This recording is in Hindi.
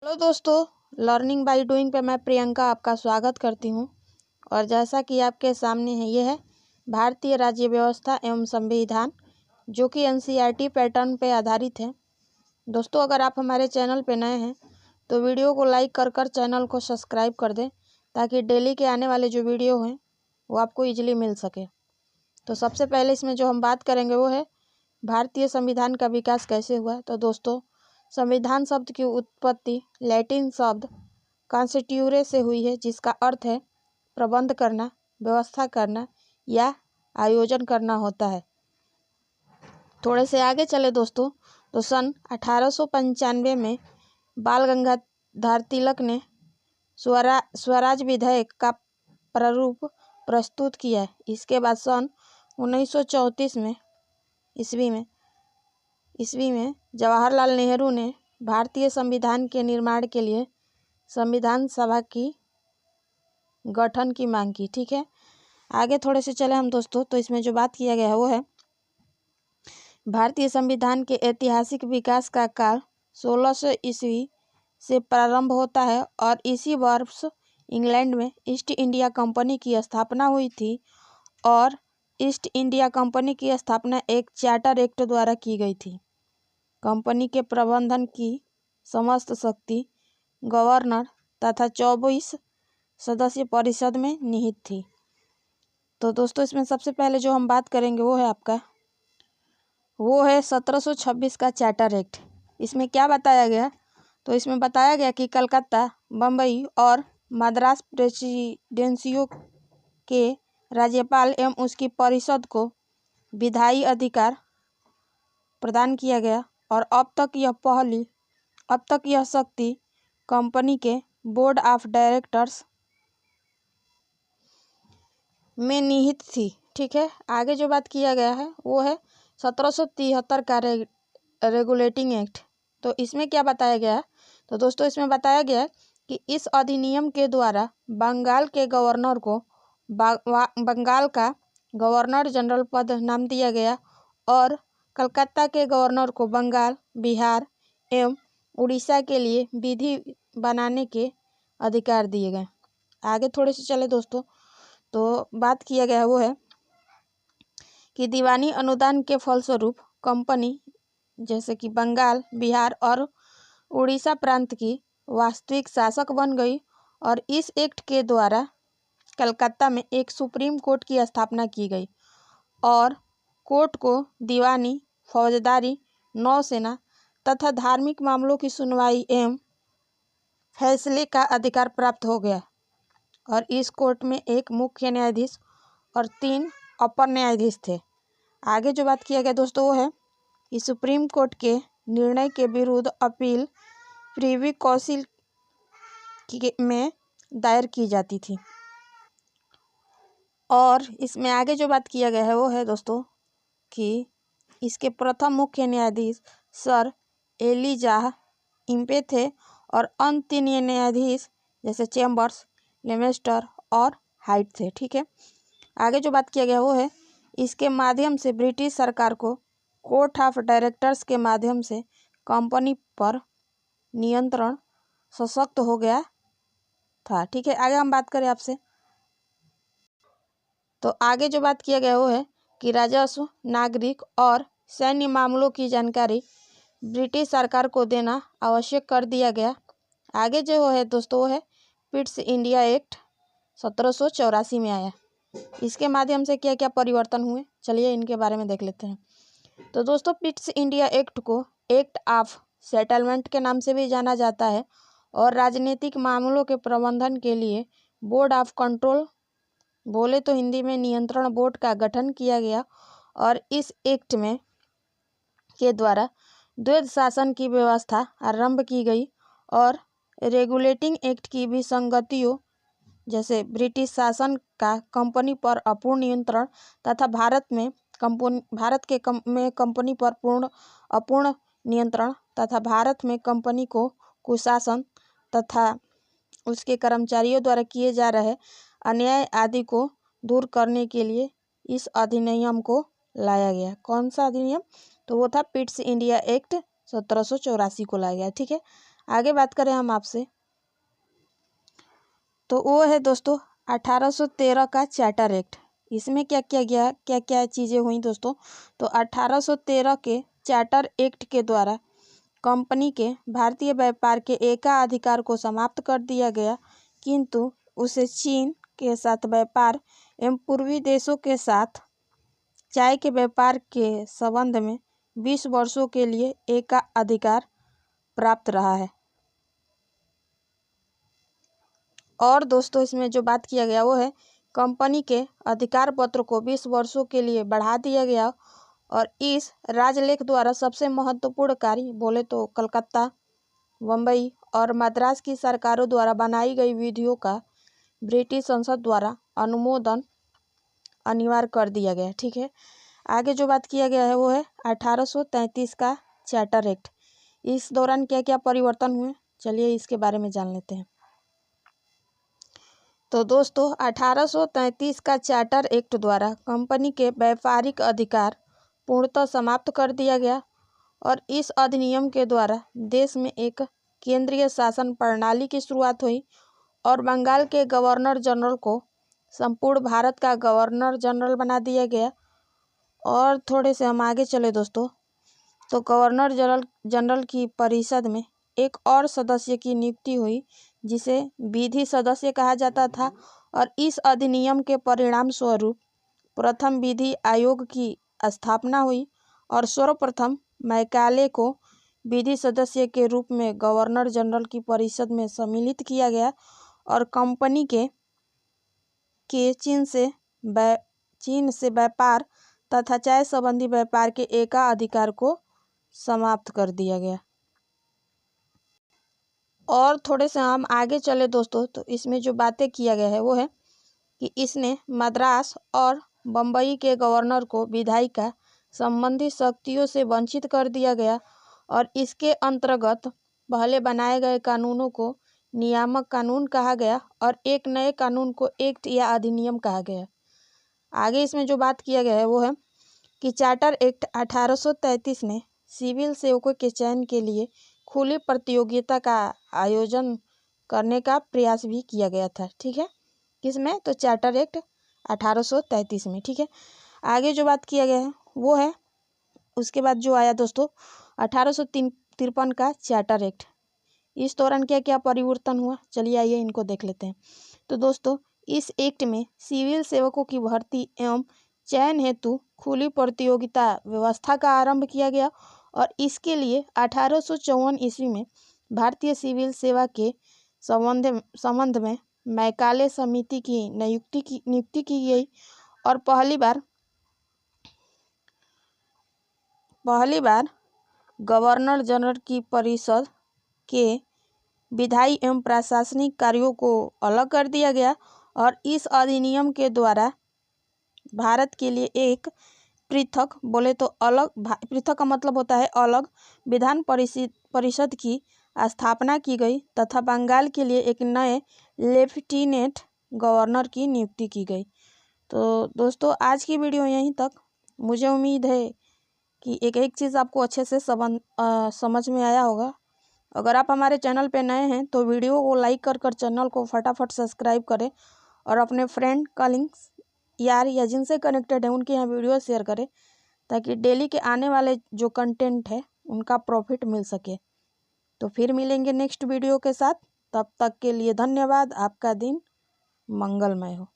हेलो दोस्तों, लर्निंग बाय डूइंग पे मैं प्रियंका आपका स्वागत करती हूँ। और जैसा कि आपके सामने है, ये है भारतीय राज्य व्यवस्था एवं संविधान, जो कि एनसीईआरटी पैटर्न पे आधारित है। दोस्तों, अगर आप हमारे चैनल पे नए हैं तो वीडियो को लाइक कर चैनल को सब्सक्राइब कर दें, ताकि डेली के आने वाले जो वीडियो हैं वो आपको ईजिली मिल सके। तो सबसे पहले इसमें जो हम बात करेंगे वो है भारतीय संविधान का विकास कैसे हुआ। तो दोस्तों, संविधान शब्द की उत्पत्ति लैटिन शब्द कॉन्स्टिट्यूरे से हुई है, जिसका अर्थ है प्रबंध करना, व्यवस्था करना या आयोजन करना होता है। थोड़े से आगे चले दोस्तों, तो सन 1895 में बाल गंगाधर तिलक ने स्वराज विधेयक का प्रारूप प्रस्तुत किया। इसके बाद सन 1934 में ईस्वी में जवाहरलाल नेहरू ने भारतीय संविधान के निर्माण के लिए संविधान सभा की गठन की मांग की। ठीक है, आगे थोड़े से चले हम दोस्तों, तो इसमें जो बात किया गया है वो है भारतीय संविधान के ऐतिहासिक विकास का काल 1600 ईस्वी से प्रारंभ होता है और इसी वर्ष इंग्लैंड में ईस्ट इंडिया कंपनी की स्थापना हुई थी। और ईस्ट इंडिया कंपनी की स्थापना एक चार्टर एक्ट द्वारा की गई थी। कंपनी के प्रबंधन की समस्त शक्ति गवर्नर तथा 24 सदस्य परिषद में निहित थी। तो दोस्तों, इसमें सबसे पहले जो हम बात करेंगे वो है 1726 का चार्टर एक्ट। इसमें क्या बताया गया? तो इसमें बताया गया कि कलकत्ता, बम्बई और मद्रास प्रेसिडेंसियों के राज्यपाल एवं उसकी परिषद को विधायी अधिकार प्रदान किया गया। और अब तक यह शक्ति कंपनी के बोर्ड ऑफ डायरेक्टर्स में निहित थी। ठीक है, आगे जो बात किया गया है वो है 1773 का रेगुलेटिंग एक्ट। तो इसमें क्या बताया गया है? तो दोस्तों, इसमें बताया गया है कि इस अधिनियम के द्वारा बंगाल के गवर्नर को बंगाल का गवर्नर जनरल पद नाम दिया गया और कलकत्ता के गवर्नर को बंगाल, बिहार एवं उड़ीसा के लिए विधि बनाने के अधिकार दिए गए। आगे थोड़े से चले दोस्तों, तो बात किया गया वो है कि दीवानी अनुदान के फलस्वरूप कंपनी जैसे कि बंगाल, बिहार और उड़ीसा प्रांत की वास्तविक शासक बन गई। और इस एक्ट के द्वारा कलकत्ता में एक सुप्रीम कोर्ट की स्थापना की गई और कोर्ट को दीवानी, फौजदारी, नौसेना तथा धार्मिक मामलों की सुनवाई एवं फैसले का अधिकार प्राप्त हो गया। और इस कोर्ट में एक मुख्य न्यायाधीश और 3 अपर न्यायाधीश थे। आगे जो बात किया गया दोस्तों वो है कि सुप्रीम कोर्ट के निर्णय के विरुद्ध अपील प्रिवी काउंसिल में दायर की जाती थी। और इसमें आगे जो बात किया गया है वो है दोस्तों कि इसके प्रथम मुख्य न्यायाधीश सर एलिजाह इम्पे थे और अन्य 3 न्यायाधीश जैसे चैम्बर्स, लेमेस्टर और हाइट थे। ठीक है, आगे जो बात किया गया वो है इसके माध्यम से ब्रिटिश सरकार को कोर्ट ऑफ डायरेक्टर्स के माध्यम से कंपनी पर नियंत्रण सशक्त हो गया था। ठीक है, आगे हम बात करें आपसे, तो आगे जो बात किया गया वो है कि राजस्व, नागरिक और सैन्य मामलों की जानकारी ब्रिटिश सरकार को देना आवश्यक कर दिया गया। आगे जो है दोस्तों वो है पिट्स इंडिया एक्ट 1784 में आया। इसके माध्यम से क्या क्या परिवर्तन हुए, चलिए इनके बारे में देख लेते हैं। तो दोस्तों, पिट्स इंडिया एक्ट को एक्ट ऑफ सेटलमेंट के नाम से भी जाना जाता है और राजनीतिक मामलों के प्रबंधन के लिए बोर्ड ऑफ कंट्रोल, बोले तो हिंदी में नियंत्रण बोर्ड का गठन किया गया। और इस एक्ट में के द्वारा द्वैध शासन की व्यवस्था आरंभ की गई और रेगुलेटिंग एक्ट की विसंगतियों जैसे ब्रिटिश शासन का कंपनी पर अपूर्ण नियंत्रण तथा भारत में कंपनी पर अपूर्ण नियंत्रण तथा भारत में कंपनी को कुशासन तथा उसके कर्मचारियों द्वारा किए जा रहे अन्याय आदि को दूर करने के लिए इस अधिनियम को लाया गया। कौन सा अधिनियम? तो वो था पिट्स इंडिया एक्ट 1784 को लाया गया। ठीक है, आगे बात करें हम आपसे, तो वो है दोस्तों 1813 का चार्टर एक्ट। इसमें क्या किया गया, क्या क्या चीज़ें हुई दोस्तों। तो 1813 के चार्टर एक्ट के द्वारा कंपनी के भारतीय व्यापार के एकाधिकार को समाप्त कर दिया गया, किंतु उसे चीन के साथ व्यापार एवं पूर्वी देशों के साथ चाय के व्यापार के संबंध में 20 वर्षों के लिए एकाधिकार प्राप्त रहा है। और दोस्तों इसमें जो बात किया गया वो है कंपनी के अधिकार पत्र को 20 वर्षों के लिए बढ़ा दिया गया। और इस राजलेख द्वारा सबसे महत्वपूर्ण कार्य बोले तो कलकत्ता, मुंबई और मद्रास की सरकारों द्वारा बनाई गई विधियों का ब्रिटिश संसद द्वारा अनुमोदन अनिवार्य कर दिया गया। ठीक है, आगे जो बात किया गया है वो है 1833 का चार्टर एक्ट। इस दौरान क्या क्या परिवर्तन हुए, चलिए इसके बारे में जान लेते हैं। तो दोस्तों 1833 का चार्टर एक्ट द्वारा कंपनी के व्यापारिक अधिकार पूर्णतः समाप्त कर दिया गया और इस अधिनियम के द्वारा देश में एक केंद्रीय शासन प्रणाली की शुरुआत हुई और बंगाल के गवर्नर जनरल को संपूर्ण भारत का गवर्नर जनरल बना दिया गया। और थोड़े से हम आगे चले दोस्तों, तो गवर्नर जनरल की परिषद में एक और सदस्य की नियुक्ति हुई जिसे विधि सदस्य कहा जाता था। और इस अधिनियम के परिणाम स्वरूप प्रथम विधि आयोग की स्थापना हुई और सर्वप्रथम मैकाले को विधि सदस्य के रूप में गवर्नर जनरल की परिषद में सम्मिलित किया गया और कंपनी के चीन से व्यापार तथा चाय संबंधी व्यापार के एकाधिकार को समाप्त कर दिया गया। और थोड़े से हम आगे चले दोस्तों, तो इसमें जो बातें किया गया है वो है कि इसने मद्रास और बम्बई के गवर्नर को विधायिका संबंधी शक्तियों से वंचित कर दिया गया और इसके अंतर्गत पहले बनाए गए कानूनों को नियामक कानून कहा गया और एक नए कानून को एक्ट या अधिनियम कहा गया। आगे इसमें जो बात किया गया है वो है कि चार्टर एक्ट 1833 ने सिविल सेवकों के चयन के लिए खुली प्रतियोगिता का आयोजन करने का प्रयास भी किया गया था। ठीक है, किसमें, तो चार्टर एक्ट 1833 में। ठीक है, आगे जो बात किया गया है वो है उसके बाद जो आया दोस्तों 1853 का चार्टर एक्ट। इस दौरान क्या क्या परिवर्तन हुआ, चलिए आइए इनको देख लेते हैं। तो दोस्तों इस एक्ट में सिविल सेवकों की भर्ती एवं चयन हेतु खुली प्रतियोगिता व्यवस्था का आरंभ किया गया और इसके लिए 1854 ईस्वी में भारतीय सिविल सेवा के संबंध में मैकाले समिति की नियुक्ति की गई और पहली बार गवर्नर जनरल की परिषद के विधायी एवं प्रशासनिक कार्यों को अलग कर दिया गया। और इस अधिनियम के द्वारा भारत के लिए एक पृथक बोले तो अलग, पृथक का मतलब होता है अलग, विधान परिषद की स्थापना की गई तथा बंगाल के लिए एक नए लेफ्टिनेंट गवर्नर की नियुक्ति की गई। तो दोस्तों आज की वीडियो यहीं तक। मुझे उम्मीद है कि एक चीज़ आपको अच्छे से समझ में आया होगा। अगर आप हमारे चैनल पे नए हैं तो वीडियो को लाइक कर चैनल को फटाफट सब्सक्राइब करें और अपने फ्रेंड कॉलिंग्स यार या जिनसे कनेक्टेड है उनके यहाँ वीडियो शेयर करें ताकि डेली के आने वाले जो कंटेंट है उनका प्रॉफिट मिल सके। तो फिर मिलेंगे नेक्स्ट वीडियो के साथ, तब तक के लिए धन्यवाद। आपका दिन मंगलमय हो।